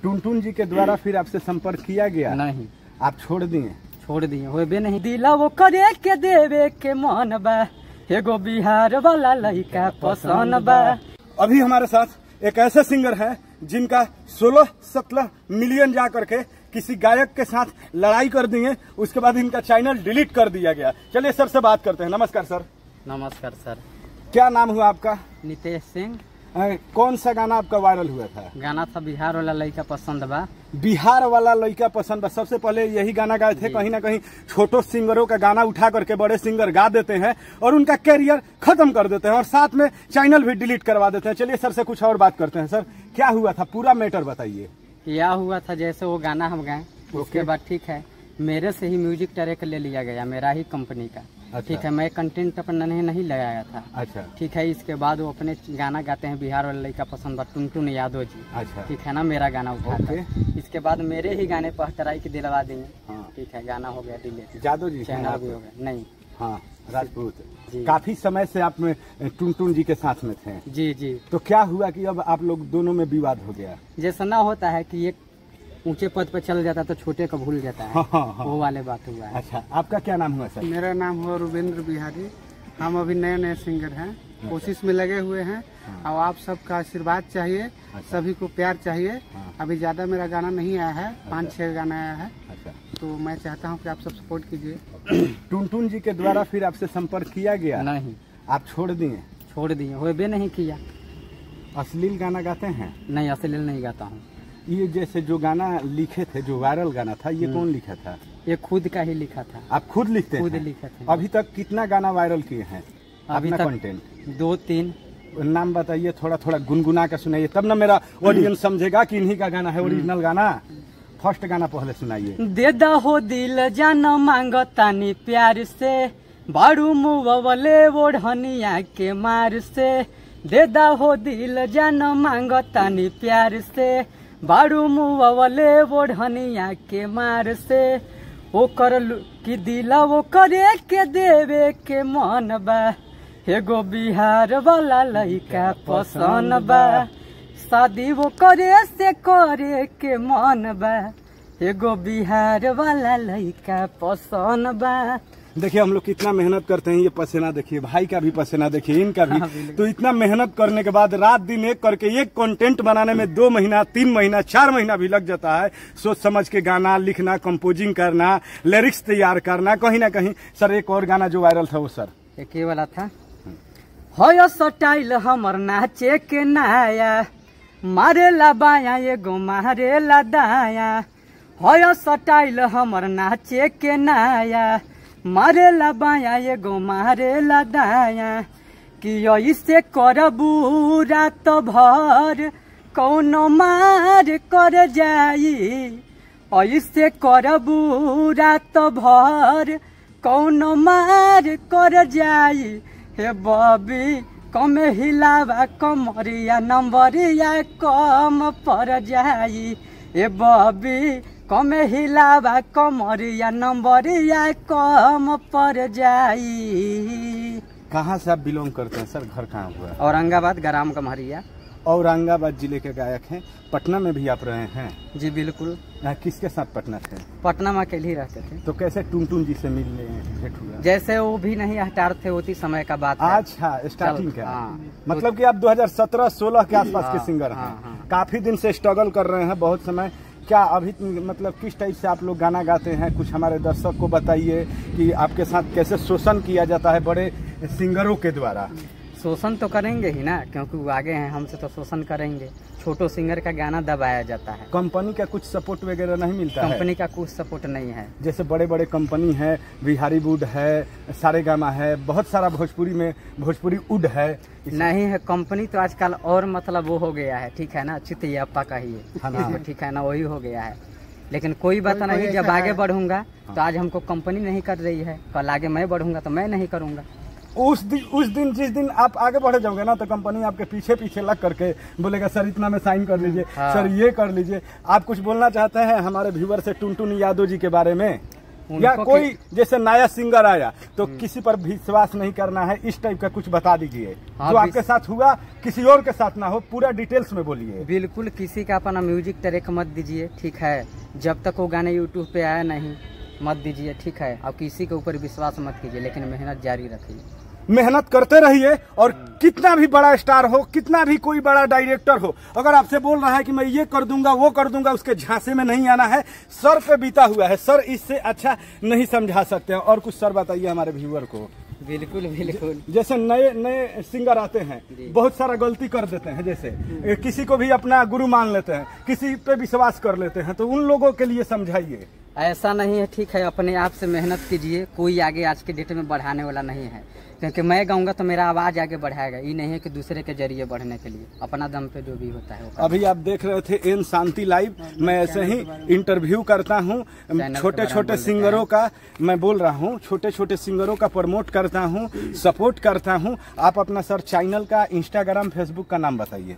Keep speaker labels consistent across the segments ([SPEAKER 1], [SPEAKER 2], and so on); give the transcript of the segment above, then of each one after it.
[SPEAKER 1] टुनटुन जी के द्वारा फिर आपसे संपर्क किया गया?
[SPEAKER 2] नहीं,
[SPEAKER 1] आप छोड़ दिए?
[SPEAKER 2] छोड़ दिए, होबे नहीं दिला वो करे के देवे के मन बा, एगो बिहार वाला लड़का पसंद बा।
[SPEAKER 1] अभी हमारे साथ एक ऐसे सिंगर है जिनका 16-17 मिलियन जा करके किसी गायक के साथ लड़ाई कर दिए, उसके बाद इनका चैनल डिलीट कर दिया गया। चलिए सर से बात करते हैं। नमस्कार सर।
[SPEAKER 2] नमस्कार सर।
[SPEAKER 1] क्या नाम हुआ आपका?
[SPEAKER 2] नितेश सिंह।
[SPEAKER 1] कौन सा गाना आपका वायरल हुआ था?
[SPEAKER 2] गाना था बिहार वाला लड़का पसंद बा।
[SPEAKER 1] बिहार वाला लड़का पसंद बा। सबसे पहले यही गाना गाए थे। कहीं ना कहीं छोटो सिंगरों का गाना उठा करके बड़े सिंगर गा देते हैं और उनका कैरियर खत्म कर देते हैं और साथ में चैनल भी डिलीट करवा देते हैं। चलिए सर से कुछ और बात करते हैं। सर क्या हुआ था, पूरा मैटर बताइए।
[SPEAKER 2] क्या हुआ था, जैसे वो गाना हम गाए उसके बाद ठीक है मेरे से ही म्यूजिक डायरेक्ट ले लिया गया, मेरा ही कंपनी का।
[SPEAKER 1] अच्छा।
[SPEAKER 2] ठीक है, मैं कंटेंट अपना नहीं लगाया था।
[SPEAKER 1] अच्छा।
[SPEAKER 2] ठीक है, इसके बाद वो अपने गाना गाते हैं बिहार वाला लड़का पसंद बा, टुनटुन यादव जी। अच्छा। ठीक है ना, मेरा गाना उठाते हैं। इसके बाद मेरे ही गाने पर हटराई की दिलवा देंगे। हाँ। ठीक है, गाना हो गया डिलीट।
[SPEAKER 1] यादव जी
[SPEAKER 2] चैनल भी हो गया। नहीं,
[SPEAKER 1] हाँ, राजपूत। काफी समय से आप टुनटुन जी के साथ में थे?
[SPEAKER 2] जी जी।
[SPEAKER 1] तो क्या हुआ कि अब आप लोग दोनों में विवाद हो गया?
[SPEAKER 2] जैसा ना होता है कि एक ऊंचे पद पर चल जाता तो छोटे को भूल जाता है। हाँ। वो वाले बात हुआ है।
[SPEAKER 1] अच्छा, आपका क्या नाम हुआ सर?
[SPEAKER 3] मेरा नाम हुआ रुपेंद्र बिहारी। हम अभी नए सिंगर हैं, कोशिश में लगे हुए हैं। और आप सबका आशीर्वाद चाहिए। अच्छा। सभी को प्यार चाहिए। हाँ। अभी ज्यादा मेरा गाना नहीं आया है। अच्छा। 5-6 गाना आया है। अच्छा। तो मैं चाहता हूं कि आप सब सपोर्ट कीजिए।
[SPEAKER 1] टुनटुन जी के द्वारा फिर आपसे संपर्क किया गया?
[SPEAKER 2] नहीं,
[SPEAKER 1] आप छोड़ दिए?
[SPEAKER 2] छोड़ दिए, होबे नहीं किया।
[SPEAKER 1] अश्लील गाना गाते हैं?
[SPEAKER 2] नहीं, अश्लील नहीं गाता हूँ।
[SPEAKER 1] ये जैसे जो गाना लिखे थे, जो वायरल गाना था, ये कौन लिखा था?
[SPEAKER 2] ये खुद का ही लिखा था।
[SPEAKER 1] आप खुद लिखते हैं?
[SPEAKER 2] खुद लिखे थे।
[SPEAKER 1] अभी तक कितना गाना वायरल किए हैं?
[SPEAKER 2] अभी तक
[SPEAKER 1] कंटेंट
[SPEAKER 2] 2-3
[SPEAKER 1] नाम बताइए, थोड़ा गुनगुना कर सुनाइए, तब ना मेरा ऑडियंस समझेगा कि इन्हीं का गाना है ओरिजिनल गाना। फर्स्ट गाना पहले सुनाइए।
[SPEAKER 2] दे दा हो दिल जान मांगतानी प्यार से, बारू मुवले ओढ़निया के मार से। दे दा हो दिल जान मांगतानी प्यार से, बारू मुवले ओढ़निया के मार से। ओ कर की दिला वो करे के देवे के मन बा, एगो बिहार वाला लड़का पसंद बा। शादी वो करे से करे के मन बा, एगो बिहार वाला लड़का पसंद बा।
[SPEAKER 1] देखिए हम लोग कितना मेहनत करते हैं, ये पसीना देखिए, भाई का भी पसीना देखिए, इनका भी। तो इतना मेहनत करने के बाद रात दिन एक करके एक कंटेंट बनाने में 2 महीना, 3 महीना, 4 महीना भी लग जाता है। सोच समझ के गाना लिखना, कंपोजिंग करना, लिरिक्स तैयार करना। कहीं ना कहीं सर एक और गाना जो वायरल था वो सर
[SPEAKER 2] एक ही वाला था। हो स्टाइल हमर नाचे के नाया, मारे ला बाया एगो मारे ला दाया। हो स्टाइल हमर नाचे के नाया, मारे ला बाया एगो मारे ला दाया। कि ऐसे करबू रात भर कौनो मार कर जाई, ऐसे करबू रात भर कौनो मार कर जाई। हे बबी कम हिलावा कमरिया, नंबरिया कम पर जाई। हे बबी कम हिलावा कमरिया, नंबरिया कम पर जाई।
[SPEAKER 1] कहाँ से आप बिलोंग करते हैं सर? घर कहाँ हुआ?
[SPEAKER 2] औरंगाबाद, ग्राम कमहरिया।
[SPEAKER 1] औरंगाबाद जिले के गायक हैं। पटना में भी आप रहे हैं?
[SPEAKER 2] जी बिल्कुल।
[SPEAKER 1] किसके साथ पटना थे?
[SPEAKER 2] पटना में अकेले ही रहते थे।
[SPEAKER 1] तो कैसे टुनटुन जी से मिलने भेंट हुआ?
[SPEAKER 2] जैसे वो भी नहीं हटार थे, उसी समय का बात है।
[SPEAKER 1] अच्छा, स्टार्टिंग का।
[SPEAKER 2] हाँ।
[SPEAKER 1] मतलब कि आप 2017-16 के आसपास के सिंगर हैं।
[SPEAKER 2] हाँ।
[SPEAKER 1] काफी दिन से स्ट्रगल कर रहे हैं, बहुत समय। क्या अभी मतलब किस टाइप से आप लोग गाना गाते हैं, कुछ हमारे दर्शक को बताइए कि आपके साथ कैसे शोषण किया जाता है बड़े सिंगरों के द्वारा?
[SPEAKER 2] शोषण तो करेंगे ही ना, क्योंकि वो आगे हैं हमसे, तो शोषण करेंगे। छोटो सिंगर का गाना दबाया जाता है।
[SPEAKER 1] कंपनी का कुछ सपोर्ट वगैरह नहीं मिलता है?
[SPEAKER 2] कंपनी का कुछ सपोर्ट नहीं है।
[SPEAKER 1] जैसे बड़े बड़े कंपनी है, बिहारी वुड है, सारेगामा है, बहुत सारा भोजपुरी में भोजपुरी वुड है।
[SPEAKER 2] नहीं है कंपनी तो आजकल और मतलब वो हो गया है। ठीक है ना, चितैयाप्पा का ही है। ठीक है ना, वही हो गया है। लेकिन कोई बात नहीं, जब आगे बढ़ूंगा तो आज हमको कंपनी नहीं कर रही है, कल आगे मैं बढ़ूंगा तो मैं नहीं करूंगा।
[SPEAKER 1] उस दिन जिस दिन आप आगे बढ़ जाओगे ना, तो कंपनी आपके पीछे लग करके बोलेगा सर इतना में साइन कर लीजिए। हाँ। सर ये कर लीजिए। आप कुछ बोलना चाहते हैं हमारे व्यूअर से टुनटुन यादव जी के बारे में? या कोई जैसे नया सिंगर आया तो किसी पर विश्वास नहीं करना है, इस टाइप का कुछ बता दीजिए जो आपके साथ हुआ, किसी और के साथ ना हो, पूरा डिटेल्स में बोलिए।
[SPEAKER 2] बिल्कुल, किसी का अपना म्यूजिक ट्रैक मत दीजिए, ठीक है। जब तक वो गाने यूट्यूब पे आया नहीं मत दीजिए, ठीक है। और किसी के ऊपर विश्वास मत कीजिए, लेकिन मेहनत जारी रखिए,
[SPEAKER 1] मेहनत करते रहिए। और कितना भी बड़ा स्टार हो, कितना भी कोई बड़ा डायरेक्टर हो, अगर आपसे बोल रहा है कि मैं ये कर दूंगा वो कर दूंगा, उसके झांसे में नहीं आना है। सर पे बीता हुआ है, सर इससे अच्छा नहीं समझा सकते हैं। और कुछ सर बताइए हमारे व्यूअर को।
[SPEAKER 2] बिल्कुल बिल्कुल।
[SPEAKER 1] जैसे नए नए सिंगर आते हैं, बहुत सारा गलती कर देते हैं, जैसे किसी को भी अपना गुरु मान लेते हैं, किसी पे विश्वास कर लेते हैं, तो उन लोगों के लिए समझाइए।
[SPEAKER 2] ऐसा नहीं है, ठीक है। अपने आप से मेहनत कीजिए, कोई आगे आज के डेट में बढ़ाने वाला नहीं है, क्योंकि मैं गाऊंगा तो मेरा आवाज आगे बढ़ाएगा। ये नहीं है कि दूसरे के जरिए बढ़ने के लिए, अपना दम पे जो भी होता है।
[SPEAKER 1] अभी आप देख रहे थे एन शांति लाइव। मैं ऐसे ही इंटरव्यू करता हूँ, छोटे छोटे सिंगरों का मैं बोल रहा हूँ, छोटे छोटे सिंगरों का प्रमोट करता हूँ, सपोर्ट करता हूँ। आप अपना सर चैनल का, इंस्टाग्राम, फेसबुक का नाम बताइए।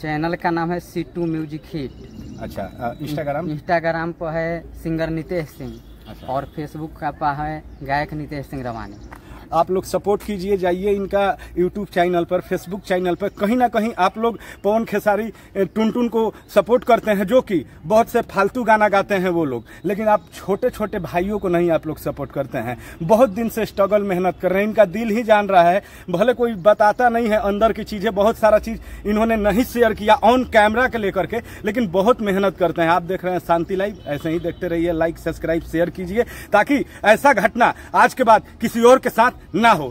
[SPEAKER 2] चैनल का नाम है C2 म्यूजिक हिट।
[SPEAKER 1] अच्छा,
[SPEAKER 2] इंस्टाग्राम पर है सिंगर नितेश सिंह।
[SPEAKER 1] अच्छा।
[SPEAKER 2] और फेसबुक का पर है गायक नितेश सिंह रवानी।
[SPEAKER 1] आप लोग सपोर्ट कीजिए, जाइए इनका यूट्यूब चैनल पर, फेसबुक चैनल पर। कहीं ना कहीं आप लोग पवन खेसारी, टुनटुन को सपोर्ट करते हैं, जो कि बहुत से फालतू गाना गाते हैं वो लोग, लेकिन आप छोटे छोटे भाइयों को नहीं आप लोग सपोर्ट करते हैं। बहुत दिन से स्ट्रगल मेहनत कर रहे हैं, इनका दिल ही जान रहा है। भले कोई बताता नहीं है अंदर की चीजें, बहुत सारा चीज इन्होंने नहीं शेयर किया ऑन कैमरा के लेकर के, लेकिन बहुत मेहनत करते हैं। आप देख रहे हैं शांति लाइव, ऐसे ही देखते रहिए। लाइक, सब्सक्राइब, शेयर कीजिए, ताकि ऐसा घटना आज के बाद किसी और के साथ ना हो।